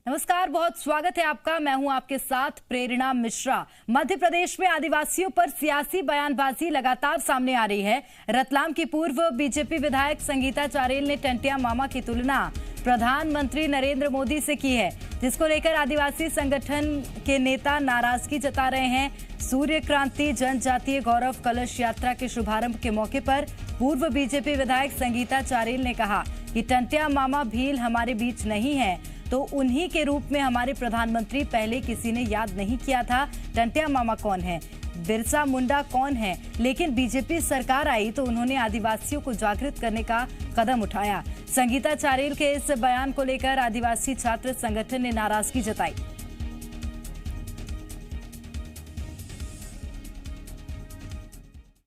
नमस्कार, बहुत स्वागत है आपका। मैं हूं आपके साथ प्रेरणा मिश्रा। मध्य प्रदेश में आदिवासियों पर सियासी बयानबाजी लगातार सामने आ रही है। रतलाम की पूर्व बीजेपी विधायक संगीता चारेल ने टंटिया मामा की तुलना प्रधानमंत्री नरेंद्र मोदी से की है, जिसको लेकर आदिवासी संगठन के नेता नाराजगी जता रहे हैं। सूर्य क्रांति जनजातीय गौरव कलश यात्रा के शुभारंभ के मौके पर पूर्व बीजेपी विधायक संगीता चारेल ने कहा कि टंटिया मामा भील हमारे बीच नहीं है, तो उन्हीं के रूप में हमारे प्रधानमंत्री पहले किसी ने याद नहीं किया था। टंटिया मामा कौन है, बिरसा मुंडा कौन है, लेकिन बीजेपी सरकार आई तो उन्होंने आदिवासियों को जागृत करने का कदम उठाया। संगीता चारेल के इस बयान को लेकर आदिवासी छात्र संगठन ने नाराजगी जताई।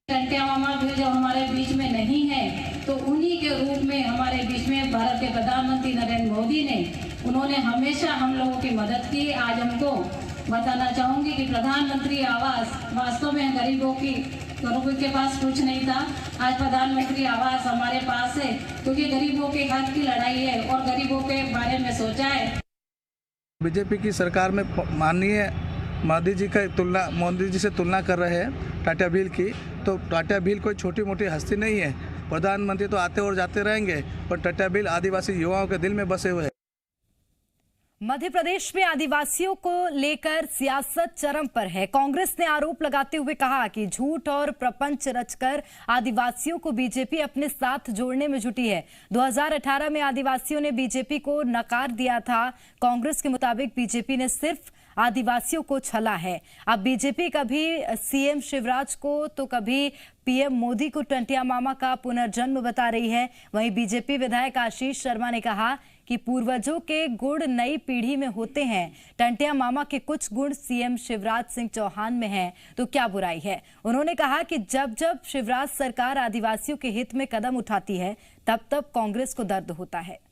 टंटिया मामा भी जो हमारे बीच में नहीं है, तो उन्हीं के रूप में हमारे बीच में भारत के प्रधानमंत्री नरेंद्र मोदी ने उन्होंने हमेशा हम लोगों की मदद की। आज हमको बताना चाहूंगी कि प्रधानमंत्री आवास वास्तव में गरीबों के पास कुछ नहीं था। आज प्रधानमंत्री आवास हमारे पास है, क्योंकि गरीबों के हक की लड़ाई है और गरीबों के बारे में सोचा है। बीजेपी की सरकार में माननीय मोदी जी से तुलना कर रहे हैं टाटा भील की, तो टाटा भील कोई छोटी मोटी हस्ती नहीं है। प्रधानमंत्री तो आते और जाते रहेंगे, पर टाटा भील आदिवासी युवाओं के दिल में बसे हुए हैं। मध्य प्रदेश में आदिवासियों को लेकर सियासत चरम पर है। कांग्रेस ने आरोप लगाते हुए कहा कि झूठ और प्रपंच रचकर आदिवासियों को बीजेपी अपने साथ जोड़ने में जुटी है। 2018 में आदिवासियों ने बीजेपी को नकार दिया था। कांग्रेस के मुताबिक बीजेपी ने सिर्फ आदिवासियों को छला है। अब बीजेपी कभी सीएम शिवराज को तो कभी पीएम मोदी को टंटिया मामा का पुनर्जन्म बता रही है। वहीं बीजेपी विधायक आशीष शर्मा ने कहा कि पूर्वजों के गुण नई पीढ़ी में होते हैं। टंटिया मामा के कुछ गुण सीएम शिवराज सिंह चौहान में हैं, तो क्या बुराई है। उन्होंने कहा कि जब जब शिवराज सरकार आदिवासियों के हित में कदम उठाती है, तब तब कांग्रेस को दर्द होता है।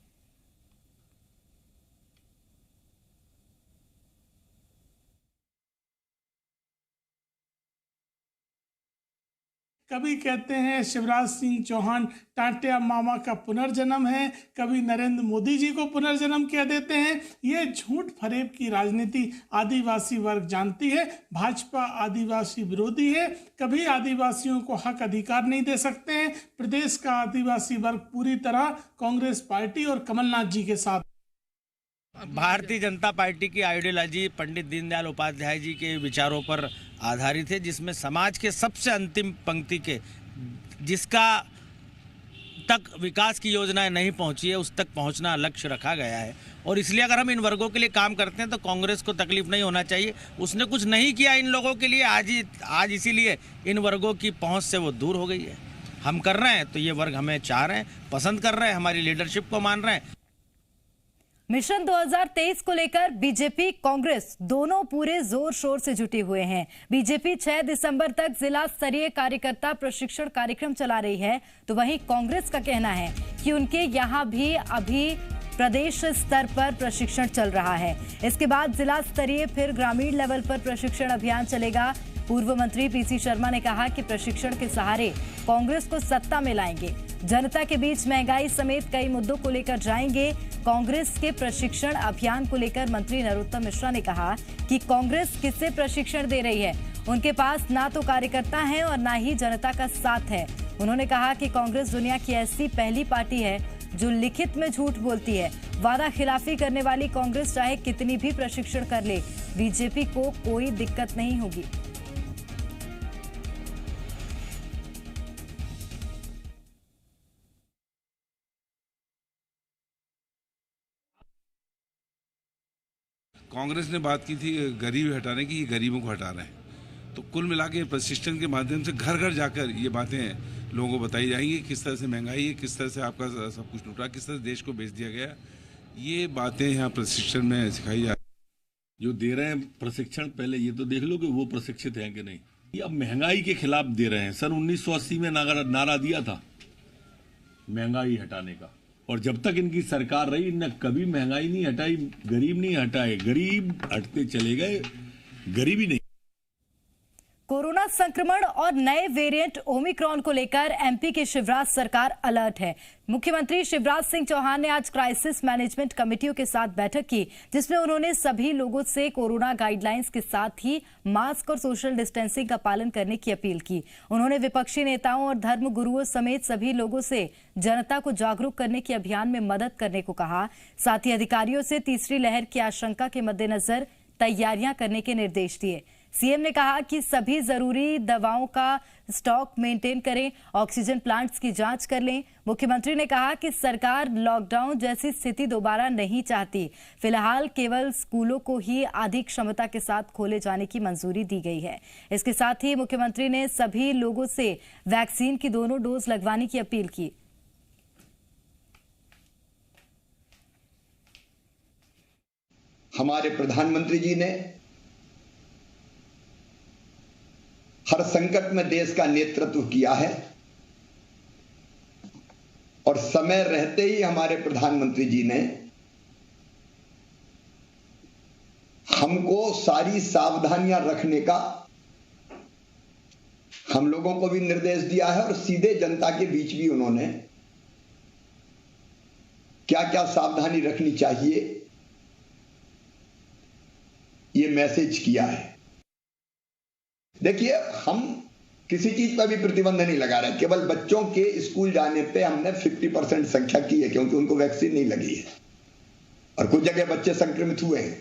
कभी कहते हैं शिवराज सिंह चौहान टाटिया मामा का पुनर्जन्म है, कभी नरेंद्र मोदी जी को पुनर्जन्म कह देते हैं। ये झूठ फरेब की राजनीति आदिवासी वर्ग जानती है। भाजपा आदिवासी विरोधी है, कभी आदिवासियों को हक अधिकार नहीं दे सकते हैं। प्रदेश का आदिवासी वर्ग पूरी तरह कांग्रेस पार्टी और कमलनाथ जी के साथ। भारतीय जनता पार्टी की आइडियोलॉजी पंडित दीनदयाल उपाध्याय जी के विचारों पर आधारित है, जिसमें समाज के सबसे अंतिम पंक्ति के जिसका तक विकास की योजनाएं नहीं पहुंची है, उस तक पहुंचना लक्ष्य रखा गया है। और इसलिए अगर हम इन वर्गों के लिए काम करते हैं तो कांग्रेस को तकलीफ नहीं होना चाहिए। उसने कुछ नहीं किया इन लोगों के लिए, आज इसीलिए इन वर्गों की पहुंच से वो दूर हो गई है। हम कर रहे हैं तो ये वर्ग हमें चाह रहे हैं, पसंद कर रहे हैं, हमारी लीडरशिप को मान रहे हैं। मिशन 2023 को लेकर बीजेपी कांग्रेस दोनों पूरे जोर शोर से जुटे हुए हैं। बीजेपी 6 दिसंबर तक जिला स्तरीय कार्यकर्ता प्रशिक्षण कार्यक्रम चला रही है, तो वहीं कांग्रेस का कहना है कि उनके यहां भी अभी प्रदेश स्तर पर प्रशिक्षण चल रहा है। इसके बाद जिला स्तरीय फिर ग्रामीण लेवल पर प्रशिक्षण अभियान चलेगा। पूर्व मंत्री पीसी शर्मा ने कहा कि प्रशिक्षण के सहारे कांग्रेस को सत्ता में लाएंगे। जनता के बीच महंगाई समेत कई मुद्दों को लेकर जाएंगे। कांग्रेस के प्रशिक्षण अभियान को लेकर मंत्री नरोत्तम मिश्रा ने कहा कि कांग्रेस किससे प्रशिक्षण दे रही है, उनके पास ना तो कार्यकर्ता हैं और ना ही जनता का साथ है। उन्होंने कहा कि कांग्रेस दुनिया की ऐसी पहली पार्टी है जो लिखित में झूठ बोलती है। वादा खिलाफी करने वाली कांग्रेस चाहे कितनी भी प्रशिक्षण कर ले, बीजेपी को कोई दिक्कत नहीं होगी। कांग्रेस ने बात की थी गरीब हटाने की, ये गरीबों को हटा रहे हैं। तो कुल मिला के प्रशिक्षण के माध्यम से घर घर जाकर ये बातें लोगों को बताई जाएंगी, किस तरह से महंगाई है, किस तरह से आपका सब कुछ टूटा, किस तरह से देश को बेच दिया गया। ये बातें यहाँ प्रशिक्षण में सिखाई जा जो दे रहे हैं प्रशिक्षण। पहले ये तो देख लो कि वो प्रशिक्षित हैं कि नहीं। ये अब महंगाई के खिलाफ दे रहे हैं। सन 1980 में नारा दिया था महंगाई हटाने का, और जब तक इनकी सरकार रही इनने कभी महंगाई नहीं हटाई, गरीब नहीं हटाए। गरीब हटते चले गए, गरीबी नहीं। कोरोना कोरोना संक्रमण और नए वेरिएंट ओमिक्रॉन को लेकर एमपी की शिवराज सरकार अलर्ट है। मुख्यमंत्री शिवराज सिंह चौहान ने आज क्राइसिस मैनेजमेंट कमेटियों के साथ बैठक की, जिसमें उन्होंने सभी लोगों से कोरोना गाइडलाइंस के साथ ही मास्क और सोशल डिस्टेंसिंग का पालन करने की अपील की। उन्होंने विपक्षी नेताओं और धर्म गुरुओं समेत सभी लोगों से जनता को जागरूक करने के अभियान में मदद करने को कहा। साथ ही अधिकारियों से तीसरी लहर की आशंका के मद्देनजर तैयारियां करने के निर्देश दिए। सीएम ने कहा कि सभी जरूरी दवाओं का स्टॉक मेंटेन करें, ऑक्सीजन प्लांट्स की जांच कर लें। मुख्यमंत्री ने कहा कि सरकार लॉकडाउन जैसी स्थिति दोबारा नहीं चाहती। फिलहाल केवल स्कूलों को ही आधी क्षमता के साथ खोले जाने की मंजूरी दी गई है। इसके साथ ही मुख्यमंत्री ने सभी लोगों से वैक्सीन की दोनों डोज लगवाने की अपील की। हमारे प्रधानमंत्री जी ने हर संकट में देश का नेतृत्व किया है और समय रहते ही हमारे प्रधानमंत्री जी ने हमको सारी सावधानियां रखने का हम लोगों को भी निर्देश दिया है और सीधे जनता के बीच भी उन्होंने क्या क्या सावधानी रखनी चाहिए ये मैसेज किया है। देखिए, हम किसी चीज पर भी प्रतिबंध नहीं लगा रहे, केवल बच्चों के स्कूल जाने पे हमने 50% संख्या की है, क्योंकि उनको वैक्सीन नहीं लगी है और कुछ जगह बच्चे संक्रमित हुए हैं,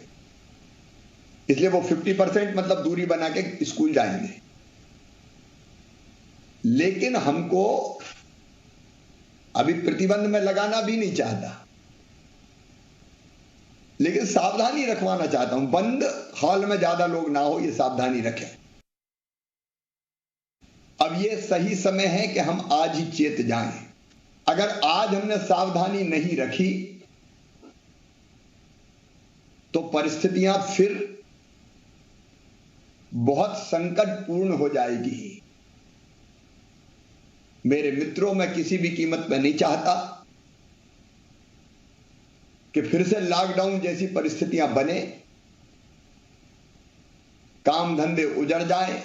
इसलिए वो 50% मतलब दूरी बना के स्कूल जाएंगे। लेकिन हमको अभी प्रतिबंध में लगाना भी नहीं चाहता, लेकिन सावधानी रखवाना चाहता हूं। बंद हॉल में ज्यादा लोग ना हो, ये सावधानी रखें। अब ये सही समय है कि हम आज ही चेत जाएं। अगर आज हमने सावधानी नहीं रखी तो परिस्थितियां फिर बहुत संकटपूर्ण हो जाएगी। मेरे मित्रों, मैं किसी भी कीमत पर नहीं चाहता कि फिर से लॉकडाउन जैसी परिस्थितियां बने, काम धंधे उजड़ जाए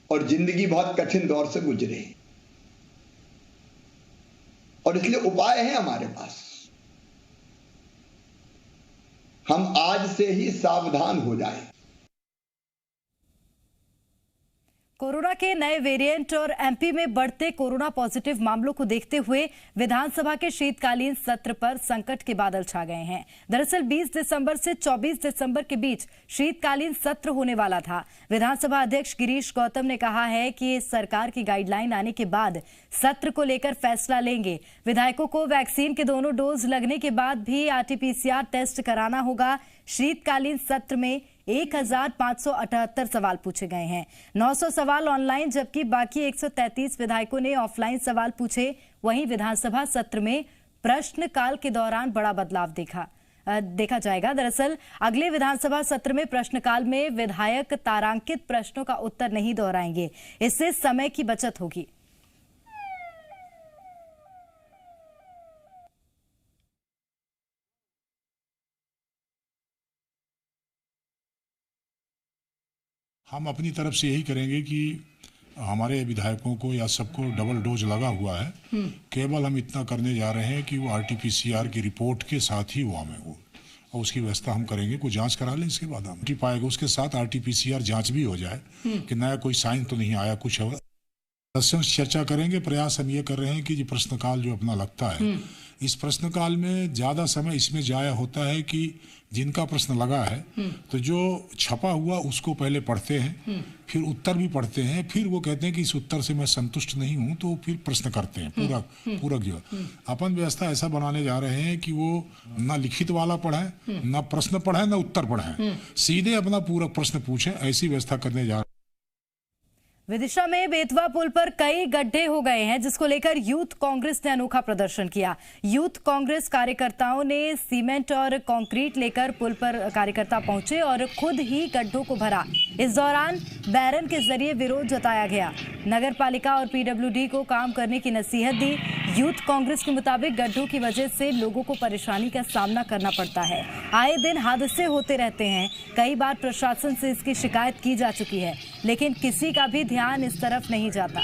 और जिंदगी बहुत कठिन दौर से गुजरे। और इसलिए उपाय है हमारे पास। हम आज से ही सावधान हो जाएं। कोरोना के नए वेरिएंट और एमपी में बढ़ते कोरोना पॉजिटिव मामलों को देखते हुए विधानसभा के शीतकालीन सत्र पर संकट के बादल छा गए हैं। दरअसल 20 दिसंबर से 24 दिसंबर के बीच शीतकालीन सत्र होने वाला था। विधानसभा अध्यक्ष गिरीश गौतम ने कहा है कि सरकार की गाइडलाइन आने के बाद सत्र को लेकर फैसला लेंगे। विधायकों को वैक्सीन के दोनों डोज लगने के बाद भी आरटीपीसीआर टेस्ट कराना होगा। शीतकालीन सत्र में 1578 सवाल पूछे गए हैं। 900 सवाल ऑनलाइन, जबकि बाकी 133 विधायकों ने ऑफलाइन सवाल पूछे। वहीं विधानसभा सत्र में प्रश्नकाल के दौरान बड़ा बदलाव देखा जाएगा। दरअसल अगले विधानसभा सत्र में प्रश्नकाल में विधायक तारांकित प्रश्नों का उत्तर नहीं दोहराएंगे। इससे समय की बचत होगी। हम अपनी तरफ से यही करेंगे कि हमारे विधायकों को या सबको डबल डोज लगा हुआ है। केवल हम इतना करने जा रहे हैं कि वो आरटीपीसीआर की रिपोर्ट के साथ ही वो हमें हो, और उसकी व्यवस्था हम करेंगे। कोई जांच करा लें, इसके बाद हम पाएगा उसके साथ आरटीपीसीआर जांच भी हो जाए कि नया कोई साइन तो नहीं आया, कुछ है। सदस्यों से चर्चा करेंगे। प्रयास हम ये कर रहे हैं कि जो प्रश्नकाल जो अपना लगता है, इस प्रश्नकाल में ज़्यादा समय इसमें जाया होता है कि जिनका प्रश्न लगा है तो जो छपा हुआ उसको पहले पढ़ते हैं, फिर उत्तर भी पढ़ते हैं, फिर वो कहते हैं कि इस उत्तर से मैं संतुष्ट नहीं हूं, तो फिर प्रश्न करते हैं पूरक जो। अपन व्यवस्था ऐसा बनाने जा रहे हैं कि वो ना लिखित वाला पढ़े, ना प्रश्न पढ़े, ना उत्तर पढ़े, सीधे अपना पूरक प्रश्न पूछे, ऐसी व्यवस्था करने जा रहे हैं। विदिशा में बेतवा पुल पर कई गड्ढे हो गए हैं, जिसको लेकर यूथ कांग्रेस ने अनोखा प्रदर्शन किया। यूथ कांग्रेस कार्यकर्ताओं ने सीमेंट और कंक्रीट लेकर पुल पर कार्यकर्ता पहुंचे और खुद ही गड्ढों को भरा। इस दौरान बैरन के जरिए विरोध जताया गया। नगर पालिका और पीडब्ल्यूडी को काम करने की नसीहत दी। यूथ कांग्रेस के मुताबिक गड्ढों की वजह से लोगों को परेशानी का सामना करना पड़ता है। आए दिन हादसे होते रहते हैं। कई बार प्रशासन से इसकी शिकायत की जा चुकी है, लेकिन किसी का भी ध्यान इस तरफ नहीं जाता।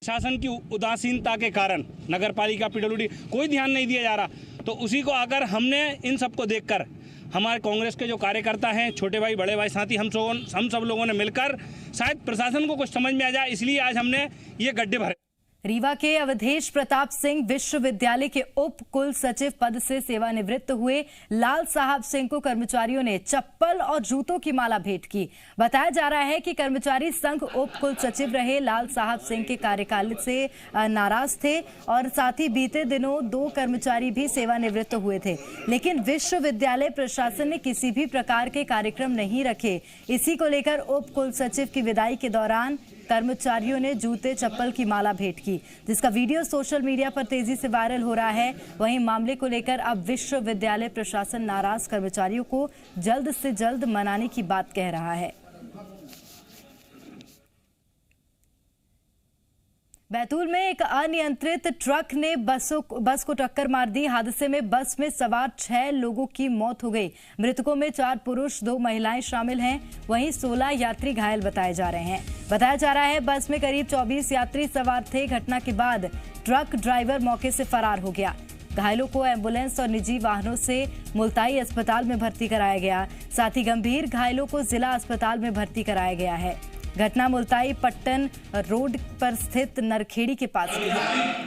शासन की उदासीनता के कारण नगर पालिका पीडब्ल्यूडी कोई ध्यान नहीं दिया जा रहा, तो उसी को अगर हमने इन सबको देखकर हमारे कांग्रेस के जो कार्यकर्ता हैं, छोटे भाई बड़े भाई साथी, हम सब लोगों ने मिलकर शायद प्रशासन को कुछ समझ में आ जाए, इसलिए आज हमने ये गड्ढे भरे। रीवा के अवधेश प्रताप सिंह विश्वविद्यालय के उप कुल सचिव पद से सेवानिवृत्त हुए लाल साहब सिंह को कर्मचारियों ने चप्पल और जूतों की माला भेंट की। बताया जा रहा है कि कर्मचारी संघ उप कुल सचिव रहे लाल साहब सिंह के कार्यकाल से नाराज थे और साथ ही बीते दिनों 2 कर्मचारी भी सेवानिवृत्त हुए थे, लेकिन विश्वविद्यालय प्रशासन ने किसी भी प्रकार के कार्यक्रम नहीं रखे। इसी को लेकर उप कुल सचिव की विदाई के दौरान कर्मचारियों ने जूते चप्पल की माला भेंट की, जिसका वीडियो सोशल मीडिया पर तेजी से वायरल हो रहा है। वहीं मामले को लेकर अब विश्वविद्यालय प्रशासन नाराज कर्मचारियों को जल्द से जल्द मनाने की बात कह रहा है। बैतूल में एक अनियंत्रित ट्रक ने बस को टक्कर मार दी। हादसे में बस में सवार 6 लोगों की मौत हो गई। मृतकों में 4 पुरुष 2 महिलाएं शामिल हैं। वहीं 16 यात्री घायल बताए जा रहे हैं। बताया जा रहा है बस में करीब 24 यात्री सवार थे। घटना के बाद ट्रक ड्राइवर मौके से फरार हो गया। घायलों को एम्बुलेंस और निजी वाहनों से मुल्ताई अस्पताल में भर्ती कराया गया। साथ ही गंभीर घायलों को जिला अस्पताल में भर्ती कराया गया है। घटना मुल्ताई पट्टन रोड पर स्थित नरखेड़ी के पास की है।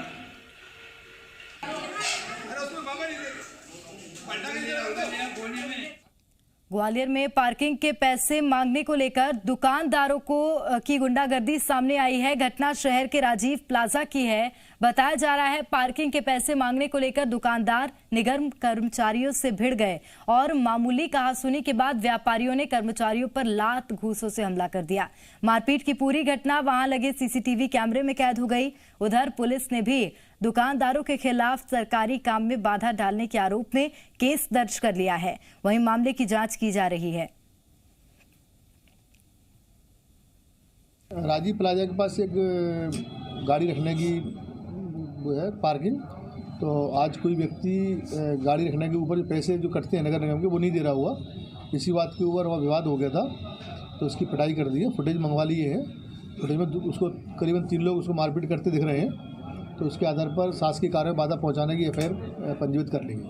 ग्वालियर में पार्किंग के पैसे मांगने को लेकर दुकानदारों की गुंडागर्दी सामने आई है। घटना शहर के राजीव प्लाजा की है। बताया जा रहा है पार्किंग के पैसे मांगने को लेकर दुकानदार निगम कर्मचारियों से भिड़ गए और मामूली कहासुनी के बाद व्यापारियों ने कर्मचारियों पर लात घूंसों से हमला कर दिया। मारपीट की पूरी घटना वहां लगे सीसीटीवी कैमरे में कैद हो गई। उधर पुलिस ने भी दुकानदारों के खिलाफ सरकारी काम में बाधा डालने के आरोप में केस दर्ज कर लिया है। वहीं मामले की जांच की जा रही है। राजीव प्लाजा के पास एक गाड़ी रखने की वो है पार्किंग, तो आज कोई व्यक्ति गाड़ी रखने के ऊपर पैसे जो कटते हैं नगर निगम के वो नहीं दे रहा हुआ। इसी बात के ऊपर वह विवाद हो गया था, तो उसकी पिटाई कर दी है। फुटेज मंगवा लिए हैं। फुटेज में उसको करीबन 3 लोग उसको मारपीट करते दिख रहे हैं, तो उसके आधार पर शासकीय कार्य में बाधा पहुंचाने की एफआईआर पंजीकृत कर ली है।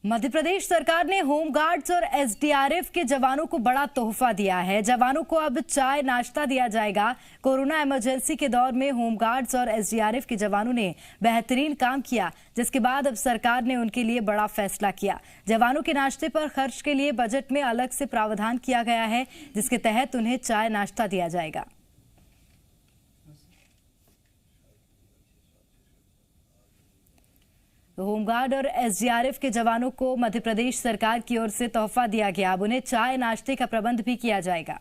मध्य प्रदेश सरकार ने होमगार्ड्स और एसडीआरएफ के जवानों को बड़ा तोहफा दिया है। जवानों को अब चाय नाश्ता दिया जाएगा। कोरोना इमरजेंसी के दौर में होमगार्ड्स और एसडीआरएफ के जवानों ने बेहतरीन काम किया, जिसके बाद अब सरकार ने उनके लिए बड़ा फैसला किया। जवानों के नाश्ते पर खर्च के लिए बजट में अलग से प्रावधान किया गया है, जिसके तहत उन्हें चाय नाश्ता दिया जाएगा। होमगार्ड और एसडीआरएफ के जवानों को मध्य प्रदेश सरकार की ओर से तोहफा दिया गया। अब उन्हें चाय नाश्ते का प्रबंध भी किया जाएगा।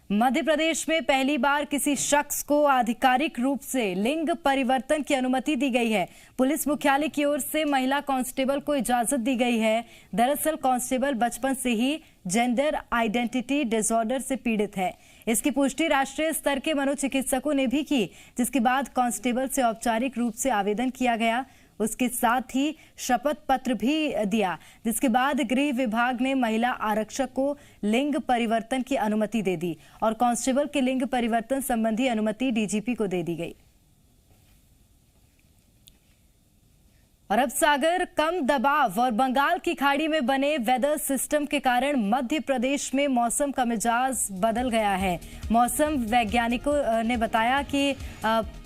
मध्य प्रदेश में पहली बार किसी शख्स को आधिकारिक रूप से लिंग परिवर्तन की अनुमति दी गई है। पुलिस मुख्यालय की ओर से महिला कांस्टेबल को इजाजत दी गई है। दरअसल कांस्टेबल बचपन से ही जेंडर आइडेंटिटी डिसऑर्डर से पीड़ित है। इसकी पुष्टि राष्ट्रीय स्तर के मनोचिकित्सकों ने भी की, जिसके बाद कांस्टेबल से औपचारिक रूप से आवेदन किया गया। उसके साथ ही शपथ पत्र भी दिया, जिसके बाद गृह विभाग ने महिला आरक्षक को लिंग परिवर्तन की अनुमति दे दी और कांस्टेबल के लिंग परिवर्तन संबंधी अनुमति डीजीपी को दे दी गई। अरब सागर कम दबाव और बंगाल की खाड़ी में बने वेदर सिस्टम के कारण मध्य प्रदेश में मौसम का मिजाज बदल गया है। मौसम वैज्ञानिकों ने बताया कि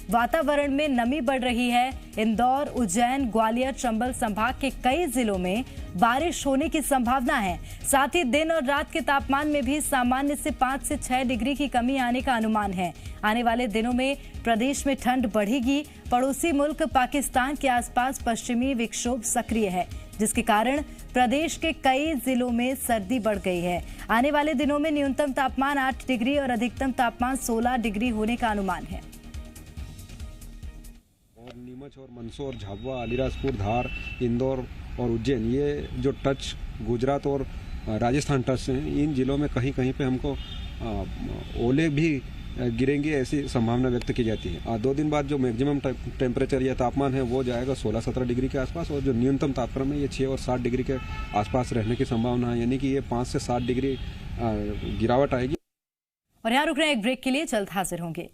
वातावरण में नमी बढ़ रही है। इंदौर, उज्जैन, ग्वालियर, चंबल संभाग के कई जिलों में बारिश होने की संभावना है। साथ ही दिन और रात के तापमान में भी सामान्य से 5 से 6 डिग्री की कमी आने का अनुमान है। आने वाले दिनों में प्रदेश में ठंड बढ़ेगी। पड़ोसी मुल्क पाकिस्तान के आसपास पश्चिमी विक्षोभ सक्रिय है, जिसके कारण प्रदेश के कई जिलों में सर्दी बढ़ गई है। आने वाले दिनों में न्यूनतम तापमान 8 डिग्री और अधिकतम तापमान 16 डिग्री होने का अनुमान है। और नीमच और मंदसौर, झाबुआ, अलीराजपुर, धार, इंदौर और उज्जैन, ये जो टच गुजरात और राजस्थान तट से हैं, इन जिलों में कहीं कहीं पे हमको ओले भी गिरेंगे ऐसी संभावना व्यक्त की जाती है। 2 दिन बाद जो मैक्सिमम टेम्परेचर या तापमान है वो जाएगा 16-17 डिग्री के आसपास, और जो न्यूनतम तापमान है ये 6 और 7 डिग्री के आसपास रहने की संभावना है, यानी कि ये 5 से 7 डिग्री गिरावट आएगी। और यहाँ रुक रहे हैं एक ब्रेक के लिए, जल्द हाजिर होंगे।